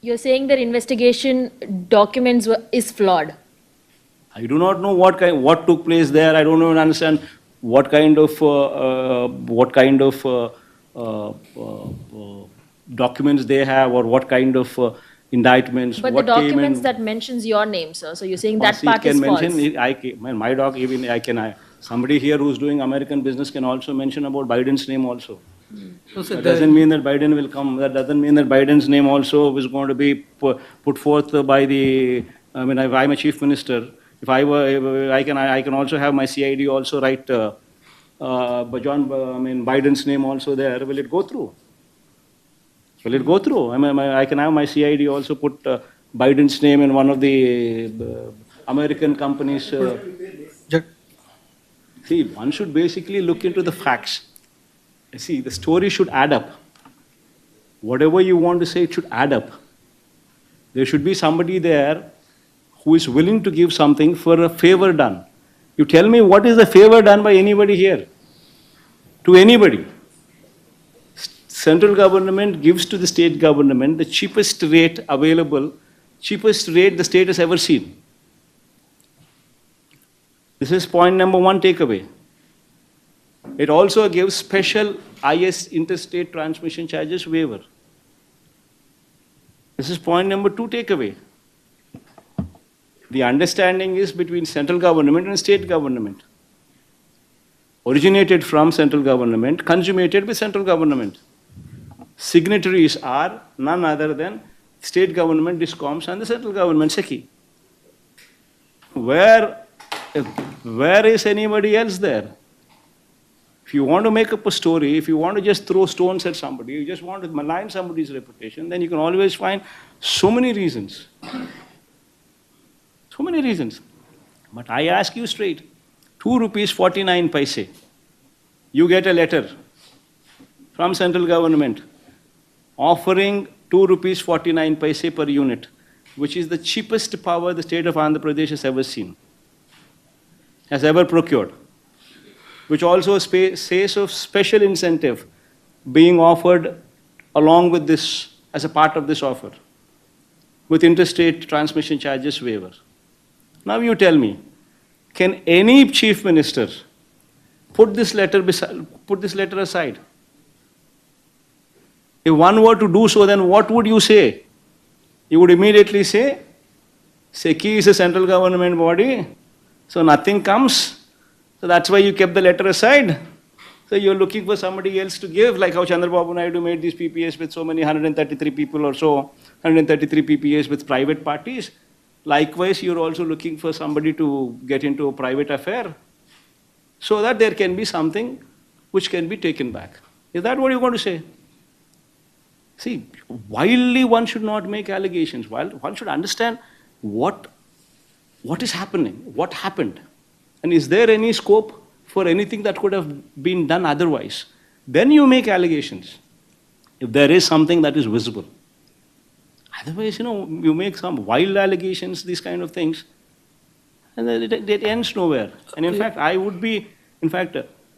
You're saying that investigation documents is flawed. I do not know what took place there. I don't even understand what kind of documents they have, or what kind of indictments, But the what came documents in. that mentions your name, sir. So you're saying that See, it part can is mention, false. my doc, even somebody here who's doing American business can also mention about Biden's name also. So, sir, That doesn't mean that Biden will come. That doesn't mean that Biden's name also is going to be put forth by the. I mean, if I'm a chief minister, if I were, I can also have my CID also write, I mean, Biden's name also there. Will it go through? Will it go through? I mean, I can have my CID also put Biden's name in one of the American companies. See, one should basically look into the facts. See, the story should add up. Whatever you want to say, it should add up. There should be somebody there who is willing to give something for a favor done. You tell me, what is the favor done by anybody here? To anybody. Central government gives to the state government the cheapest rate available, cheapest rate the state has ever seen. This is point number one takeaway. It also gives special IS interstate transmission charges waiver. This is point number two takeaway. The understanding is between central government and state government. Originated from central government, consummated with central government. Signatories are none other than state government, DISCOMs, and the central government, SECI. Where is anybody else there? If you want to make up a story, if you want to just throw stones at somebody, you just want to malign somebody's reputation, then you can always find so many reasons. So many reasons. But I ask you straight, 2 rupees 49 paise. You get a letter from central government offering 2 rupees 49 paise per unit, which is the cheapest power the state of Andhra Pradesh has ever seen, has ever procured, which also says of special incentive being offered along with this, as a part of this offer, with interstate transmission charges waiver. Now you tell me, can any chief minister put this letter aside? If one were to do so, then what would you say? You would immediately say, SECI is a central government body, so nothing comes. So that's why you kept the letter aside. So you're looking for somebody else to give, like how Chandrababu Naidu made these PPAs with so many 133 people or so, 133 PPAs with private parties. Likewise, you're also looking for somebody to get into a private affair so that there can be something which can be taken back. Is that what you're going to say? See, wildly one should not make allegations. One should understand what is happening, what happened. And is there any scope for anything that could have been done otherwise? Then you make allegations, if there is something that is visible. Otherwise, you make some wild allegations, these kind of things, and it ends nowhere. And in fact, Enadu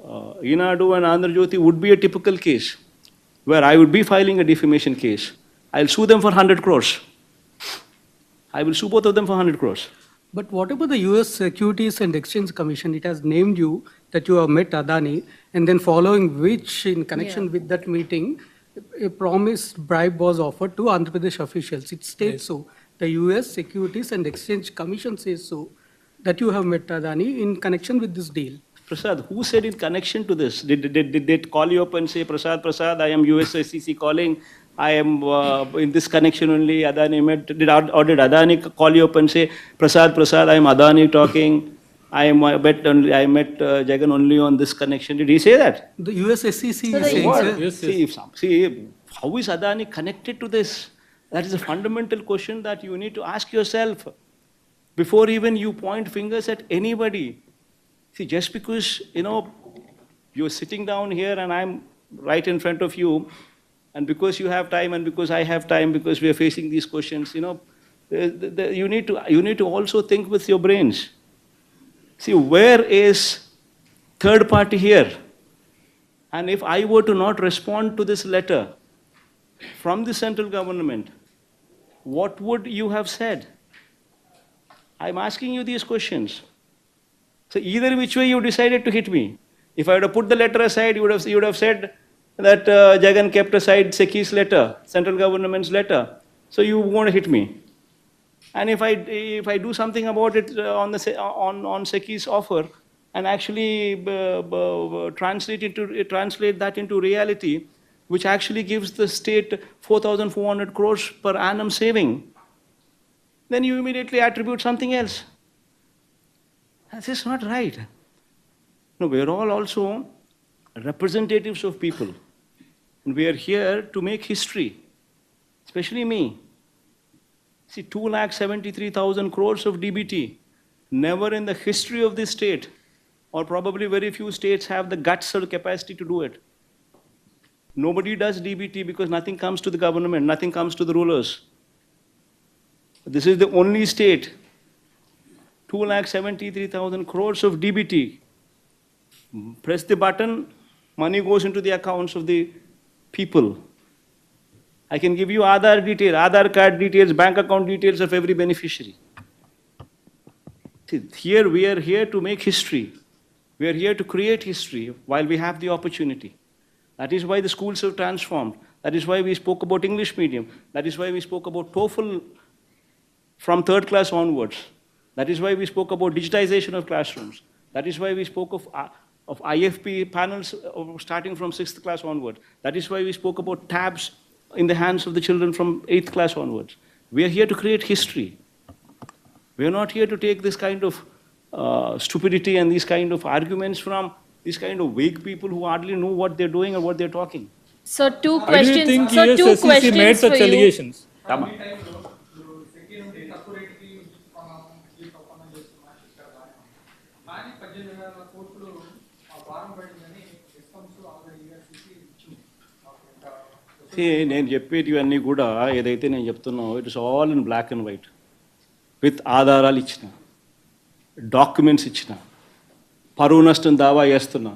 and Andhra Jyoti would be a typical case where I would be filing a defamation case. I'll sue them for 100 crores. I will sue both of them for 100 crores. But what about the US Securities and Exchange Commission? It has named you that you have met Adani, and then following which, in connection with that meeting, a promised bribe was offered to Andhra Pradesh officials. It states so. The US Securities and Exchange Commission says so, that you have met Adani in connection with this deal. Prasad, who said in connection to this? Did they call you up and say, Prasad, I am USSCC calling, I am in this connection only, Adani met, or did Adani call you up and say, Prasad, I am Adani talking, I met Jagan only on this connection. Did he say that? The USSCC is saying, What? sir. Yes, see, how is Adani connected to this? That is a fundamental question that you need to ask yourself before even you point fingers at anybody. See, just because, you're sitting down here and I'm right in front of you, and because you have time and because I have time, because we are facing these questions, you need to also think with your brains. See, where is third party here? And if I were to not respond to this letter from the central government, what would you have said? I'm asking you these questions. So either which way you decided to hit me. If I would have put the letter aside, you would have said that Jagan kept aside Seki's letter, central government's letter. So you won't hit me. And if I do something about it on Seki's offer and actually translate that into reality, which actually gives the state 4,400 crores per annum saving, then you immediately attribute something else. This is not right. No, we are all also representatives of people. And we are here to make history, especially me. See, 2,73,000 crores of DBT. Never in the history of this state, or probably very few states have the guts or capacity to do it. Nobody does DBT because nothing comes to the government, nothing comes to the rulers. This is the only state. 2,73,000 crores of DBT. Press the button, money goes into the accounts of the people. I can give you Aadhaar details, Aadhaar card details, bank account details of every beneficiary. See, here we are here to make history. We are here to create history while we have the opportunity. That is why the schools have transformed. That is why we spoke about English medium. That is why we spoke about TOEFL from third class onwards. That is why we spoke about digitization of classrooms. That is why we spoke of IFP panels starting from 6th class onwards. That is why we spoke about tabs in the hands of the children from 8th class onwards. We are here to create history. We are not here to take this kind of stupidity and these kind of arguments from these kind of vague people who hardly know what they're doing or what they're talking. So two Why do you questions. think So two ESSEC made questions such for you. allegations? Tama. నేను చెప్పేటివన్నీ కూడా ఏదైతే నేను చెప్తున్నానో it is all in black and white with ఆధారాలు ఇచ్చిన documents ఇచ్చిన పరువు నష్టం దావా వేస్తున్నా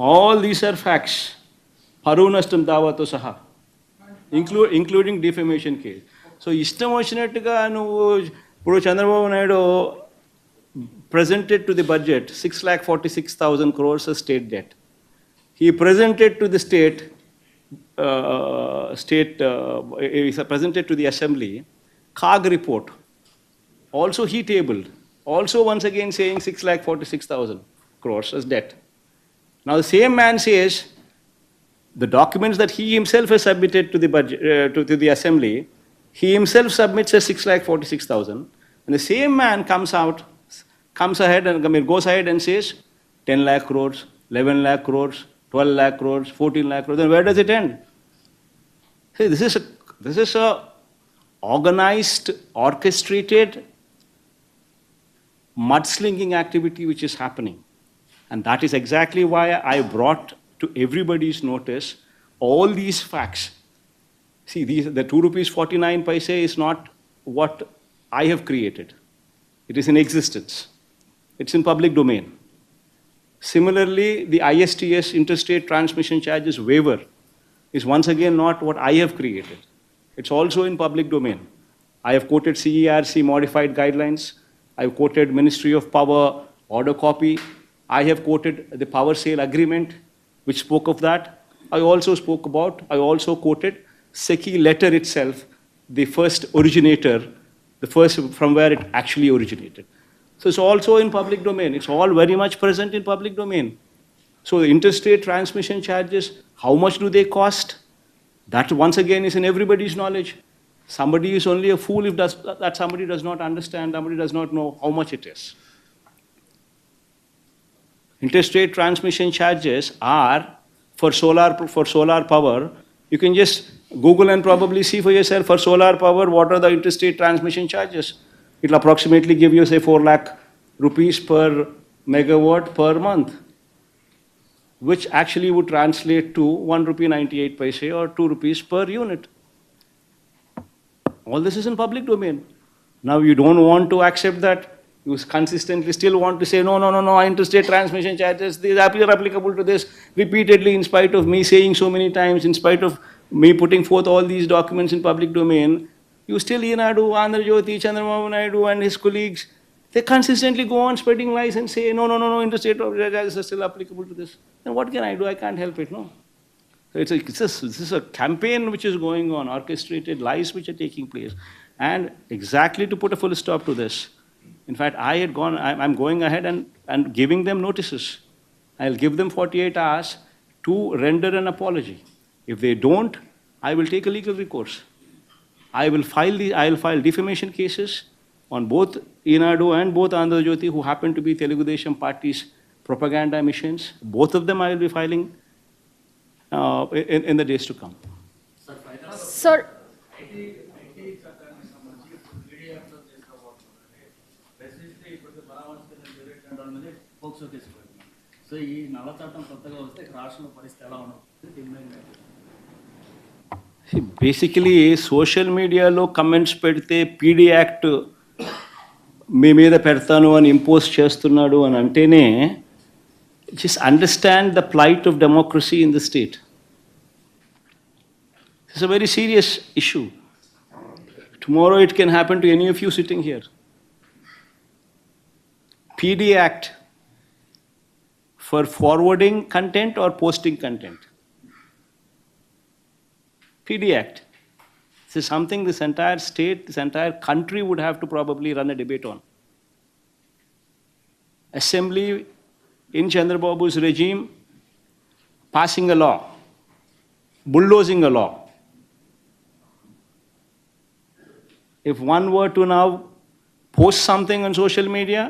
ఆల్ దీస్ ఆర్ ఫ్యాక్ట్స్ పరువు నష్టం దావాతో సహా ఇంక్లూడింగ్ డిఫెమేషన్ కేస్ సో ఇష్టం వచ్చినట్టుగా నువ్వు ఇప్పుడు Chandrababu Naidu presented to the budget 6,46,000 crores of state debt. He presented to the presented to the assembly CAG report. Also he tabled. Also once again saying 6,46,000 crores as debt. Now the same man says the documents that he himself has submitted to the budget to the assembly, he himself submits as 6,46,000, and the same man comes ahead and goes ahead and says 10 lakh crores, 11 lakh crores, 12 lakh crores, 14 lakh crores. Then where does it end? See, this is a organized, orchestrated mudslinging activity which is happening. And that is exactly why I brought to everybody's notice all these facts. See, the 2 rupees 49 paise is not what I have created. It is in existence. It's in public domain. Similarly, the ISTS, interstate transmission charges waiver, is once again not what I have created. It's also in public domain. I have quoted CERC modified guidelines. I have quoted Ministry of Power order copy. I have quoted the power sale agreement, which spoke of that. I also quoted SECI letter itself, the first originator, the first from where it actually originated. So it's also in public domain. It's all very much present in public domain. So the interstate transmission charges, how much do they cost? That once again is in everybody's knowledge. Somebody is only a fool if that somebody does not understand, somebody does not know how much it is. Interstate transmission charges are for solar power. You can just Google and probably see for yourself for solar power what are the interstate transmission charges. It will approximately give you, say, 4 lakh rupees per megawatt per month, which actually would translate to 1 rupee 98 paise or 2 rupees per unit. All this is in public domain. Now you don't want to accept that. You consistently still want to say, no, interstate transmission charges, these are applicable to this repeatedly in spite of me saying so many times, in spite of me putting forth all these documents in public domain, you still, Andhra Jyoti, Chandrababu Naidu and his colleagues, they consistently go on spreading lies and say, no, interstate charges are still applicable to this. Then what can I do? I can't help it, no. So this is a campaign which is going on, orchestrated lies which are taking place. And exactly to put a full stop to this, in fact, I'm going ahead and giving them notices. I'll give them 48 hours to render an apology. If they don't, I will take a legal recourse. I'll file defamation cases on both Enadu and both Andhra Jyoti, who happen to be Telugu Desam Party's propaganda missions. Both of them I will be filing in the days to come. Sir, so ఈ నల్ల చట్టం కొత్తగా వస్తే రాష్ట్రంలో పరిస్థితి ఎలా ఉంటుంది? Basically social మీడియాలో కమెంట్స్ పెడితే పీడీ యాక్ట్ మీ మీద పెడతాను అని ఇంపోజ్ చేస్తున్నాడు అని అంటేనే just understand the plight of democracy in the state. It's a very serious issue. Tomorrow it can happen to any of you sitting here. PD Act for forwarding content or posting content. PD Act. This is something this entire state, this entire country would have to probably run a debate on. Assembly in Chandrababu's regime passing a law, bulldozing a law. If one were to now post something on social media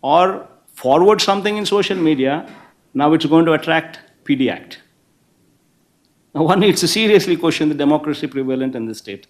or forward something in social media, now it's going to attract PD Act. Now one needs to seriously question the democracy prevalent in this state.